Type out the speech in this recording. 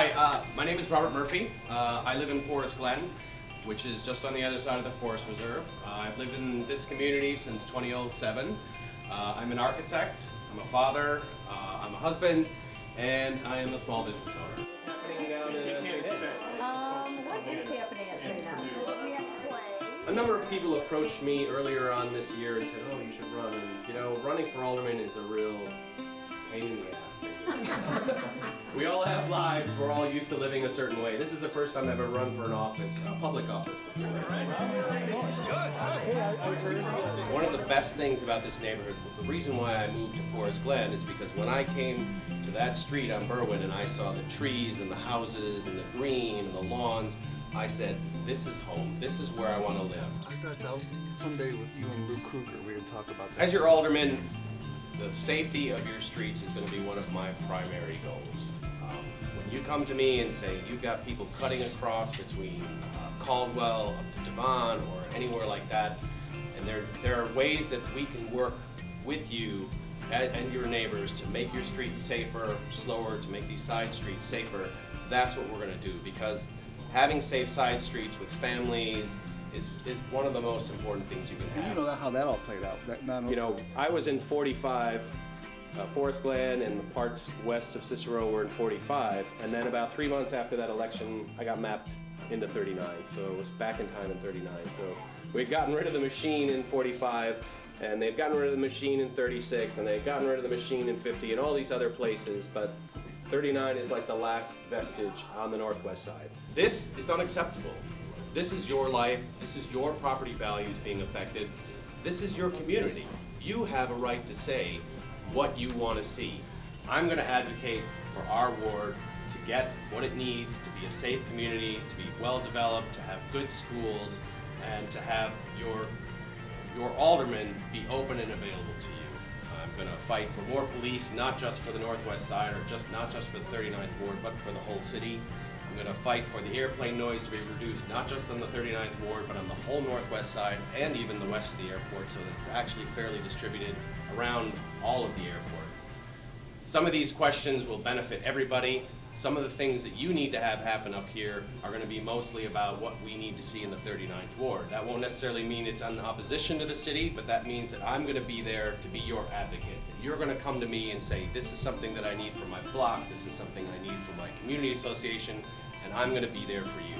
Hi, my name is Robert Murphy. I live in Forest Glen, which is just on the other side of the Forest Reserve. I've lived in this community since 2007. I'm an architect, I'm a father, I'm a husband, and I am a small business owner. Happening down in St. What is happening at St. Anne's? We have play. A number of people approached me earlier on this year and said, oh, you should run. And, you know, running for alderman is a real pain in the ass. We all have lives. We're all used to living a certain way. This is the first time I've ever run for an office, a public office before. One of the best things about this neighborhood, the reason why I moved to Forest Glen is because when I came to that street on Berwyn and I saw the trees and the houses and the green and the lawns, I said, this is home. This is where I want to live. I thought someday with you and Lou Kruger we would talk about that. As your alderman, the safety of your streets is going to be one of my primary goals. When you come to me and say you've got people cutting across between Caldwell up to Devon or anywhere like that, and there are ways that we can work with you and your neighbors to make your streets safer, slower, to make these side streets safer, that's what we're going to do, because having safe side streets with families is one of the most important things you can have. And you know how that all played out. You know, I was in 45, Forest Glen and the parts west of Cicero were in 45, and then about 3 months after that election, I got mapped into 39, so it was back in time in 39. So we'd gotten rid of the machine in 45, and they'd gotten rid of the machine in 36, and they'd gotten rid of the machine in 50, and all these other places, but 39 is like the last vestige on the northwest side. This is unacceptable. This is your life, this is your property values being affected, this is your community. You have a right to say what you want to see. I'm going to advocate for our ward to get what it needs to be a safe community, to be well developed, to have good schools, and to have your alderman be open and available to you. I'm going to fight for more police, not just for the northwest side, or not just for the 39th ward, but for the whole city. I'm going to fight for the airplane noise to be reduced, not just on the 39th ward, but on the whole northwest side and even the west of the airport, so that it's actually fairly distributed around all of the airport. Some of these questions will benefit everybody. Some of the things that you need to have happen up here are going to be mostly about what we need to see in the 39th ward. That won't necessarily mean it's in opposition to the city, but that means that I'm going to be there to be your advocate. You're going to come to me and say, this is something that I need for my block, this is something I need for my community association, and I'm going to be there for you.